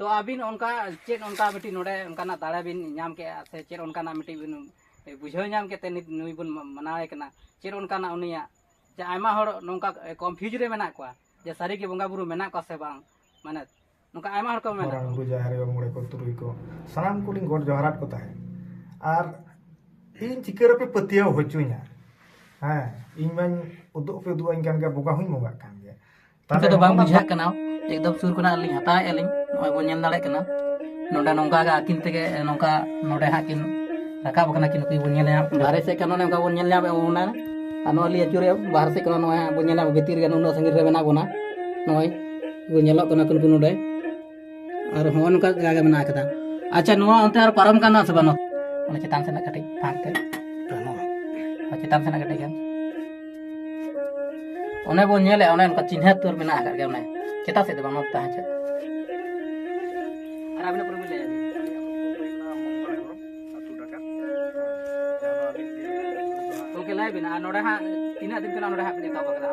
तो अबिन उनका चेक उनका मिट्टी नोड़े उनका ना दाड़ा बिन नाम के से चेक उनका ना मिट्टी बिन बुझाव नाम के नुई बन मनावे कना चेक उनका ना उनिया जे आयमा हर नोंका कन्फ्यूज रे मेना कोआ जे सारी के बंगा बुरु मेना को से बांग माने नोंका आयमा हर को मेना मारांग बुरु जाहर रे मोड़े को तुरुई को सनाम कुलिंग गोड जोहरात को ताहे आर इन चिकर पे पतिया होचुया हां इन मन उदो पे दुआ इनकान का बोगा हुई मोगा कान गे ताते तो बांग बुझा कना एकदम सुर कोना लिंग हता एलिंग नय बो नेल दाड़े कना नोंडा नोंका गा किन तेगे नोंका नोडे हा किन राकाब कना किन कुई बो नेल बारे से कना नोंका बो नेल नाम ओना ano li acure bahar se kono noya bunyala betir gan uno sangir rena gona noy bunyala kono kun kuno dai ar hon ka jaga mena kada acha noa onte ar param kana se bano ona chetan sena kati phangte no chetan sena kati kan one bo nyele one onka chinha tur mena ka ga one cheta se de bano ta ha ar abine pur mile oke lai bina noda ha tina din kana noda ha bina ta bagala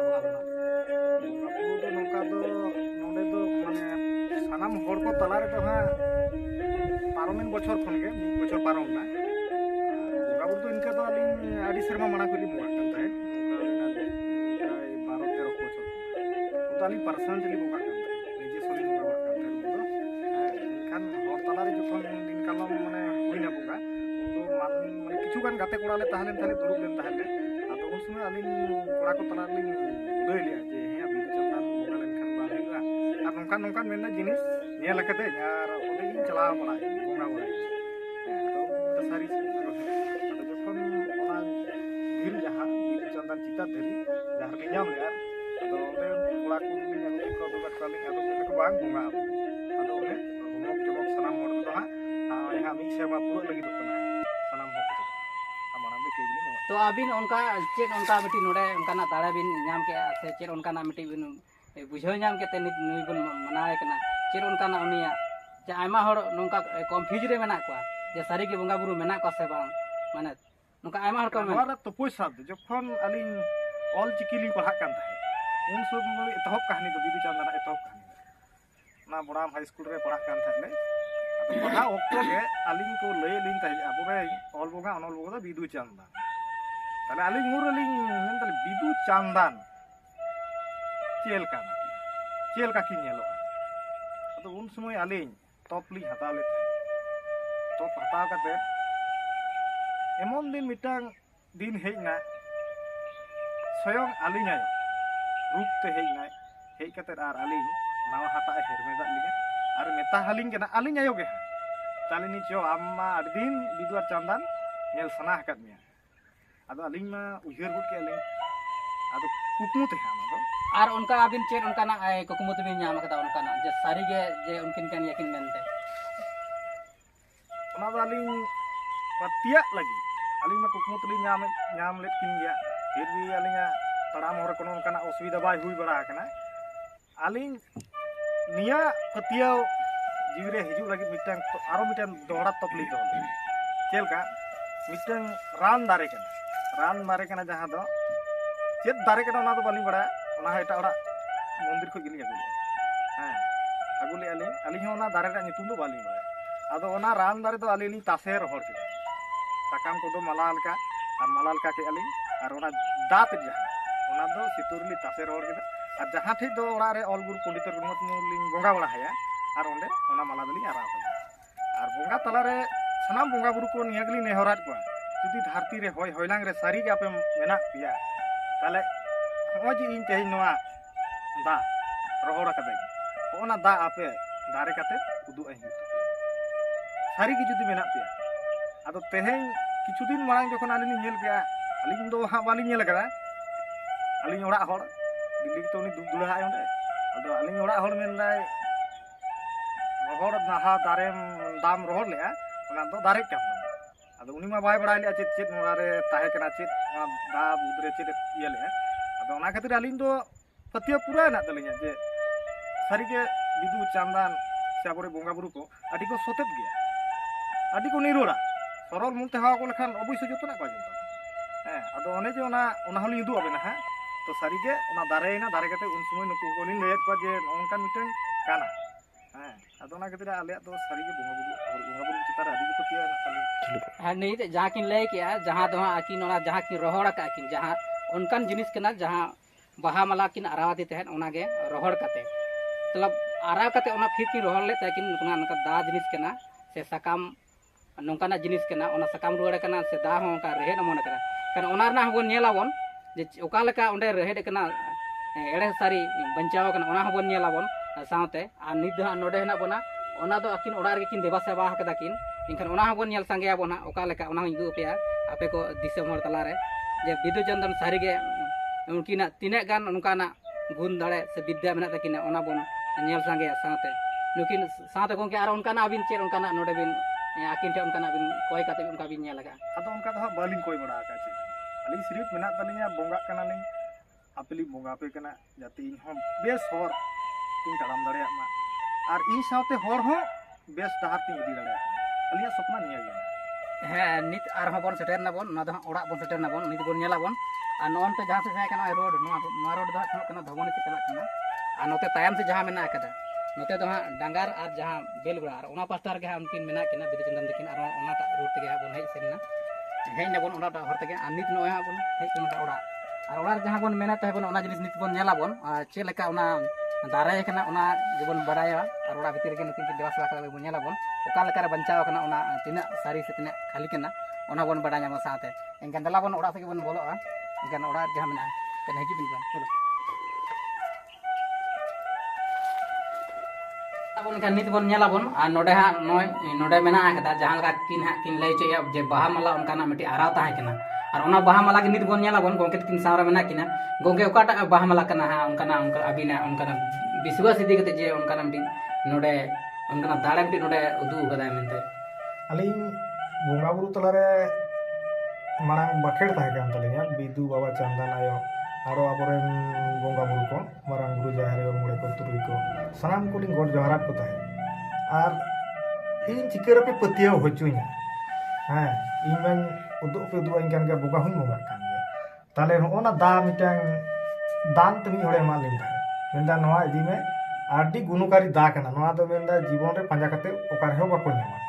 नौका दो नोडे दो माने सानाम हर को तलारे तो हा पारमिन बछर खनगे बछर पारम ना बोगा बुर तो इनका तो अलिन आडी शर्मा मना कोली मोगा कंता है नौका ना 12 13 बछर तो अलिन पर्सनली बोगा कंता है निजे सोली बोगा कंता है खान हर तलारे जखन दिन कालम माने होइना बोगा तो मान माने किछु गान गाते कोड़ाले ताहले ताहले दुरुब लेन ताहले आतो उन समय अलिन कोड़ा को तलारे लिन उदय लिया जे नौकान नौकान मेना जिनिस नेल कते यार ओदे इन चला बड़ा बोंगा बड़ा तो सारी तो जखन ओना धीर जहां बीर चंदन चिता धरी जहां के नाम यार तो ओदे कोड़ा को लिन अगु को दो बाटली अदो को बांग बोंगा अदो ओने होमक जमक सनाम मोड़ दो हा यहां मिक सेवा पूरा लगी तो कना सनाम हो हमारा में के गिनी तो अबिन उनका चेक उनका मिट्टी नोड़े उनका ना दाड़ा बिन नाम के से चेक उनका ना मिट्टी बिन बुझाव नाम के नुई बन मनावे कना चेर उनका ना उनिया जे आयमा हर नोंका कन्फ्यूज रे मेना कोआ जे सारी के बंगा बुरु मेना को से बांग माने नोंका आयमा हर को मेना नोरा तो पैसा जखन अलिन ऑल चिकिली पढ़ा कान थाहे उन सब एतहब कहानी तो बिदु चंदन एतहब कहानी ना बड़ाम हाई स्कूल रे पढ़ा कान थाले तो पढ़ा ओक्तो के अलिन को लय लिन ताहे अब रे ऑल बोगा अनल बोगा बिदु चंदन ताले अलिन मुर अलिन मेन ताले बिदु चंदन चेल का की नेलो तो उन समय अलिन टॉप ली हताव ले टॉप हताव काते एमन दिन मिटांग दिन हेजना स्वयं अलिन आयो रूप ते हेजना हेज काते आर अलिन नावा हता हेरमेदा लिगे आर मेता हलिन केना अलिन आयो गे तालिनी चो आम्मा दिन बिदुआर चंदन नेल सना हकत मिया आदो अलिन मा उहिर गुट के अलिन आदो कुकमु ते हामा दो और उनका अबिन चेक उनका ना कुकुमुत बिन नाम कदा उनका ना जे सारी के जे उनकिन कान यकिन मेनते ओना दो अलिन पतिया लगी अलिन मा कुकमुत ली नाम लेत किन गया फिर भी अलिन तड़ाम हर कोनो उनका असुविधा बाय हुई बड़ा कना अलिन निया पतिया जीवरे हिजु लगी मिटन तो आरो मिटन दोहरा तकलीफ दो चेलका मिटन रान दारे कना जहां दो चेत दारे कना ओना दो बाली बड़ा ओना एटा ओड़ा मंदिर को गिली अगुले हां अगुले अलिन ओना दारे रा नितुम दो बाली बड़ा आदो ओना रान दारे दो अलिन तासे रोहर के साकाम को दो मलालका के अलिन और ओना दात जहां ओना दो सितुरली तासे रोहर के और जहां ठे दो ओड़ा रे ऑल गुरु पंडित रघुनाथ मुलिन बोंगा बड़ा है और ओंडे ओना माला दली आरा और बोंगा तला रे सनाम बोंगा बुरु को नियगली नेहरात को जुदी धरती रे होय होयलांग रे सारी के आपे मेना पिया ताले हो जी इन तेही नोआ दा रोहड़ा कदे ओना दा आपे दारे काते उदु अहि सारी की जुदी मेना पिया आदो तेहे किछु दिन मांग जखन आलिनी नेल गया अलिन दो हा बाली नेल करा अलिन ओड़ा हड़ दिल्ली तो उनी दुला हाय ओंडे आदो अलिन ओड़ा हड़ मेन दाय रोहड़ नाहा दारेम दाम रोहड़ ले ओना दो दारे काम आदो उनी मा बाय बड़ा ले चेत नोरा रे ताहे कना चेत दा बुदरे चेत ये ले आदो ओना खातिर अलिन दो पतिया पूरा ना दलिया जे सारी के बिदु चंदन से आबरे बोंगा बुरु को आदि को सतेत गया आदि को निरोड़ा सरल मुंते हावा को लेखान अवश्य जतो ना को जतो आदो ओने जे ओना हली युदु आबेना हां तो सारी के ओना दारे कते उन समय नुकु को लिन लेत को जे ओनका मिटन काना ᱦᱮᱸ ᱟᱫᱚ ᱚᱱᱟ ᱠᱷᱟᱹᱛᱤᱨ ᱟᱞᱮᱭᱟᱜ ᱫᱚ ᱥᱟᱹᱨᱤᱜᱮ ᱵᱚᱸᱜᱟ ᱵᱩᱨᱩ ᱪᱮᱛᱟᱱ ᱨᱮ ᱟᱹᱰᱤ ᱜᱮ ᱯᱟᱹᱛᱭᱟᱹᱣ ᱢᱮᱱᱟᱜ ᱛᱟᱞᱮᱭᱟ। ᱟᱨ ᱱᱤᱛ ᱡᱟᱦᱟᱸ ᱠᱤᱱ ᱞᱟᱹᱭ ᱠᱮᱜᱼᱟ ᱡᱟᱦᱟᱸ ᱫᱚ ᱦᱟᱸᱜ ᱟᱹᱠᱤᱱ ᱚᱱᱟ ᱡᱟᱦᱟᱸ ᱠᱤᱱ ᱨᱚᱦᱚᱲ ᱟᱠᱟᱫ ᱠᱤᱱ ᱡᱟᱦᱟᱸ ᱚᱱᱠᱟᱱ ᱡᱤᱱᱤस ᱠᱟᱱᱟ ᱡᱟᱦᱟᱸ ᱵᱟᱦᱟ ᱢᱟᱞᱟ ᱠᱤᱱ ᱟᱨᱟᱣᱟᱫᱮ ᱛᱟᱦᱮᱸᱫ ᱚᱱᱟᱜᱮ ᱨᱚᱦᱚᱲ ᱠᱟᱛᱮ मतलब आराव कते ओना फिर की रोहल ले ताकि नका दा जिनिस कना से साकाम नोंकाना जिनिस कना ओना साकाम रुवाड़े कना से दा हो ओनका रेहेड अमन कना कन ओना रना हबन नेलाबन जे ओका लेका ओंडे रेहेड कना एड़े सारी बंचाव कना ओना हबन नेलाबन सावते आ निद हा नोडे हना बना ओना दो अकिन ओड़ा रे किन देबा सेवा कदा किन इनखान ओना हबन नेल संगे बना ओका लेका ओना हिंदू पेया आपे को दिसम हर तला रे जे बिदु चंदन सारीगे उनकिना तिने गान उनकाना गुण दाड़े से विद्या मेना तकिना ओना बन नेल संगे साथे नुकिन साथे गोंके आर उनकाना अबिन चेर उनकाना नोडे बिन आकिन टे उनकाना बिन कोय काते उनका बिन नेल लगा ᱟᱫᱚ ᱚᱱᱠᱟ ᱫᱚ ᱦᱟᱸᱜ ᱵᱟᱹᱞᱤᱧ ᱠᱚᱭ ᱵᱟᱲᱟ ᱟᱠᱟᱫ ᱪᱮᱫ ᱟᱹᱞᱤᱧ ᱥᱤᱨᱤᱯ ᱢᱮᱱᱟᱜ ᱛᱟᱹᱞᱤᱧᱟ ᱵᱚᱸᱜᱟᱜ ᱠᱟᱱᱟᱞᱤᱧ ᱟᱯᱮᱞᱤᱧ ᱵᱚᱸᱜᱟ ᱟᱯᱮ ᱠᱟᱱᱟ ᱡᱟᱛᱮ ᱤᱧ ᱦᱚᱸ ᱵᱮᱥ ᱦᱚᱨ ᱛᱤᱧ ᱛᱟᱲᱟᱢ ᱫᱟᱲᱮᱭᱟᱜ ᱢᱟ ᱟᱨ ᱤᱧ ᱥᱟᱶᱛᱮ ᱦᱚᱲ ᱦᱚᱸ ᱵᱮᱥ ᱰᱟᱦᱟᱨ ᱛᱤᱧ ᱤᱫᱤ ᱫᱟᱲᱮᱭᱟᱜ ᱢᱟ ᱟᱹᱞᱤᱧᱟᱜ ᱥᱚᱯᱱᱟ ᱱᱤᱭᱟᱹ ᱜᱮ है नित आर हबन सेटर नाबन ना दो ओड़ा बन सेटर नाबन नित बन नेलाबन आ नोन पे जहां से जाय कना रोड नो रोड दा कना धवनी से चला कना आ नोते तायम से जहां मेना कदा नोते दो हां डांगार आर जहां बेलगुड़ा आर ओना पास्टर गे हां उनकिन मेना किना बिदि चंदन दिकिन आर ओना ता रोड तेगे बन हेज सेना हेज नाबन ओना ता हर तेगे आ नित नो हां बन हेज कना ओड़ा आर ओड़ा जहां बन मेना ताहे बन ओना जिनिस नित बन नेलाबन चे लेका ओना दारे कना ओना जेबन बडाया आर ओड़ा भितर के नुकिन देवास लाका बन नेलाबन ओका लेका रे बंचाव कना ओना तिना सारी से तिना खाली कना ओना बन बड़ा नाम साथे एनकान दला बन ओड़ा से बन बोलोआ एनकान ओड़ा जहां मेना तेन हिजु बिन चलो अपन kan nit bon nyalabon a node ha noy node mena akada jahan ka kin ha kin lay cheya je baha mala onkana meti araw tahe kana ar ona baha mala ke nit bon nyalabon gongke kin sawra mena kina gongke okata baha mala kana ha onkana onka abina onkana biswas idi kate je onkana meti node onkana dare meti node udu kada mente aling bunga buru talare marang bakhed tahe kan talinya bidu baba chandan ayo aro aboren bunga buru ko marang guru jahare mule ko turui ko sanam ko ling god jaharat ko tahe ar in chikera pe patiya hochunya ha in men uduk pe du ingkan ga buga hun moga kan ya tale ona da mitang dan temi hore ma ling tahe menda noa idi me adi gunukari da kana noa do menda jibon re panja kate okar he bako nyama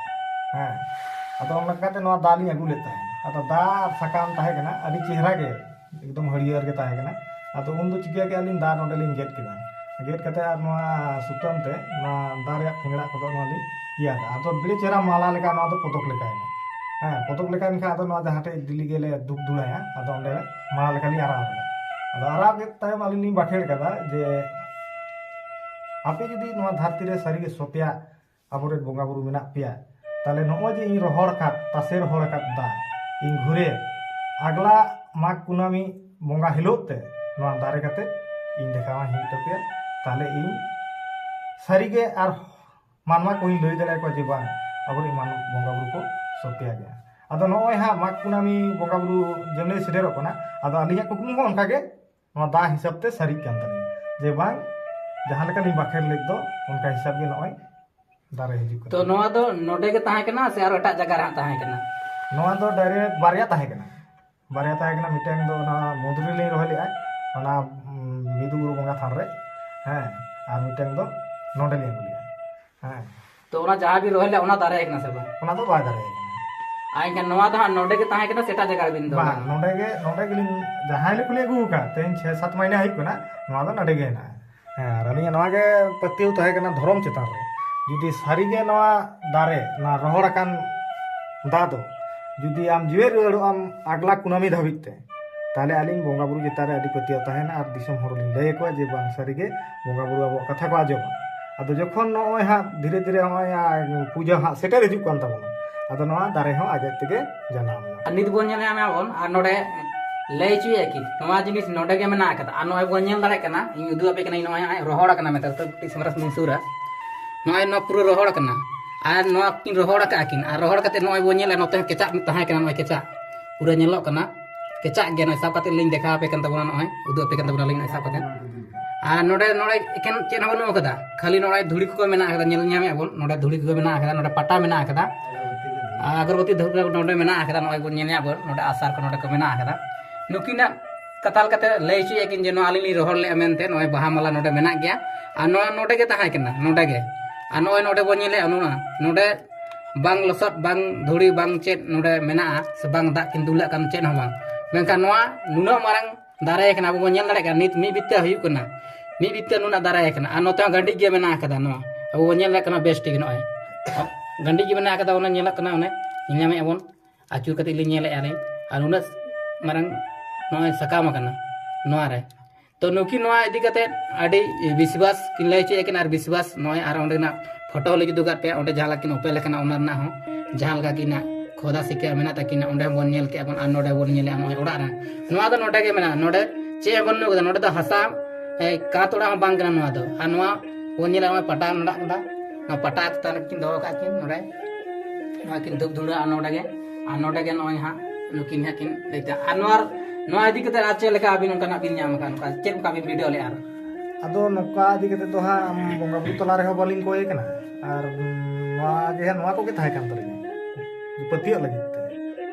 ha ado ona kate noa dali agu leta hai ado da sakam tahe kana adi chehra ge एकदम हरियर के ताहे कना आतो उन दो चिकिया के अलिन दार नोडे लिन गेट किदा गेट कते आर नोआ सुतम ते ना दार या फिंगड़ा को नोआ लि या आतो बिले चेरा माला लेका नोआ तो पतक लेका है हां पतक लेका इनका आतो नोआ जहाते दिल्ली गेले दुब दुला है आतो ओंडे माला लेका लि आराम आतो आराम के ताहे मालिन नि बाखेड़ कदा जे आपे जदी नोआ धरती रे सरी के सोपिया आबोरे बोंगा बुरु मेना पिया ताले नोआ जे इन रोहड़ का तासे रोहड़ का दा इन घुरे अगला माघ कुनामी बोंगा हिलोते नोआ दारे कते इन देखावा हि तपे ताले इन सारीगे आर मानवा कोई लई दले को जे बांग अबरी मान बोंगा बुरु को सत्या गया आदो नोय हा माघ कुनामी बोंगा बुरु जेमने सेडेरो कना आदो अलिया कुकुम को उनका के नोआ दा हिसाब ते सारी कान तले जे बांग जहां लेका नि बाखेर लेक दो उनका हिसाब के नोय दारे हिजु तो नोआ दो नोडे के ताहे कना से आरो एटा जगह रा ताहे कना नोआ दो डायरेक्ट बारिया ताहे कना बारिया ताहे कना मिटेंग दो ना मुदरी ले रहले आ ना बिदु बुरु बोंगा थान रे हैं आ मिटेंग दो नोडे ले गुलिया हैं तो ओना जहां भी रहले ओना दारे कना से बा ओना तो बा दारे कना आइ का नोआ दो नोडे के ताहे कना सेटा जगह बिन दो बा नोडे के लिन जहां ले कुले गु का तेन 6-7 महीने आइ कना नोआ दो नडे गे ना हैं रानी नोआ के पत्तिउ ताहे कना धरम चेतान रे जुदी सारी गे नोआ दारे ना रोहड़ कान दा दो जुदी आम जीवेर आम आगला कुनामी धाबिते ताले आलिन बोंगा बुरु जेतारे आदि पतिया ताहेना आर दिसम हर लिन लय को जे बांग सारीगे बोंगा बुरु अब कथा को आजोबा आदो जखन नय हा धीरे धीरे नय पूजा हा सेटर हिजु कान ताबोना आदो नवा दारे हो आगे तेगे जानामना नित बोन नेल आमे आबन आ नोडे लय चुए कि नवा जिनिस नोडे के मेना कदा आ नय बोन नेल दारे कना इन उदु आपे कना नय रोहड़ कना मेतर तो समरस मिसुरा नय न पुरो रोहड़ कना आर नवा किन रोहड़ का किन आ रोहड़ कते नय बोन नेल नते केचा ताहे कना नय केचा पूरा नेलो कना केचा गे नय साब कते लिंग देखा आपे कन तबना नय उदु आपे कन तबना लिंग साब कते आ नोडे नोडे एकेन चेन बनु कदा खाली नोडे धुड़ी को मेना कदा नेल न्यामे आबन नोडे धुड़ी को मेना कदा नोडे पटा मेना कदा अगरबत्ती धुड़ी नोडे मेना कदा नय बोन नेल आबन नोडे आसार को नोडे को मेना कदा नुकिना कताल कते लय ची एकिन जे नो आलिनी रोहड़ ले मेनते नय बाहा माला नोडे मेना गया आ नो नोडे के ताहे कना नोडे गे Anu node bon nyele anu na node bang losot bang dhuri bang chet node mena sebang dak kin dulak kan chet bang mengkan noa nuna marang dare kana bon nyel dare kan nit mi bitta huyuk kana mi bitta nuna dare kana anu ta gandi ge mena kada noa abu bon nyel kana best gi noy gandi gi mena kada ona nyelak kana one nyame abon acur kati li nyele are anuna marang noy sakama kana noa re तो नुकी नोआ इदी कते आडी विश्वास किन लय चे किन are विश्वास नोय आर ओंडे ना फोटो लगी दुगा पे ओंडे जाला किन ओपे लेखना ओनर ना हो जहां लगा किना खोदा सिके मेना तकिना ओंडे बोन नेल के अपन नोडे बोन नेले नोय ओडा रा नोआ दो नोडे के मेना नोडे चे बन नु नोडे दो हसा का तोड़ा बांग कना नोआ दो आ नोआ बोन नेले नोय पटा नडा नडा ना पटा तन किन दो का किन नोडे नोआ किन दुब दुड़ा नोडे के नोय हा नुकिन हा किन लेता अनवर नोआ इदी कते आचे लेका अबिन उनका बिन नाम का उनका चेक का बिन वीडियो ले आर अदो नोका इदी कते तो हा बोंगा बुरु तला रे हो बालिंग कोय कना आर नोआ जे नोआ को के थाय कान तरिन पतिया लगी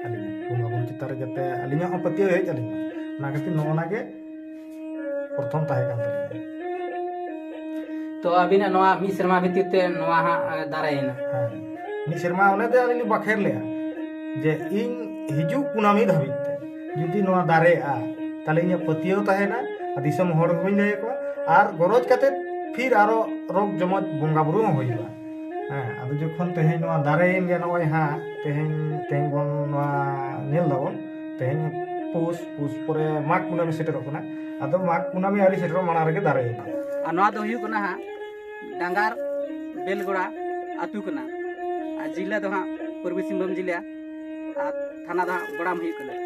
अली बोंगा बुरु चितार जते अलिया हो पतिया हे अली ना कति नोना के प्रथम थाय कान तरिन तो अबिन नोआ मी शर्मा भितिते नोआ हा दारायना हां मी शर्मा ओने ते अली बखेर ले जे इन हिजु कुनामी धाबित जुदी नोआ दारे आ ताले इन पतियो ताहेना दिसम हर होई ले को आर गरज कते फिर आरो रोग जमत बोंगा बुरु होइबा हां आदो जखन तेहे नोआ दारे इन गे नोय हा तेहे बन नोआ नेल दाबन तेहे पुस परे माग कुनामी सेटेरो कना आदो माग कुनामी आरी सेटेरो माना रगे दारे आ नोआ दो हुयु कना हा डांगार बेलगोड़ा आतु कना आ जिला दो हा पूर्वी सिंहभूम जिला आ थाना दा बड़ाम हुयु कना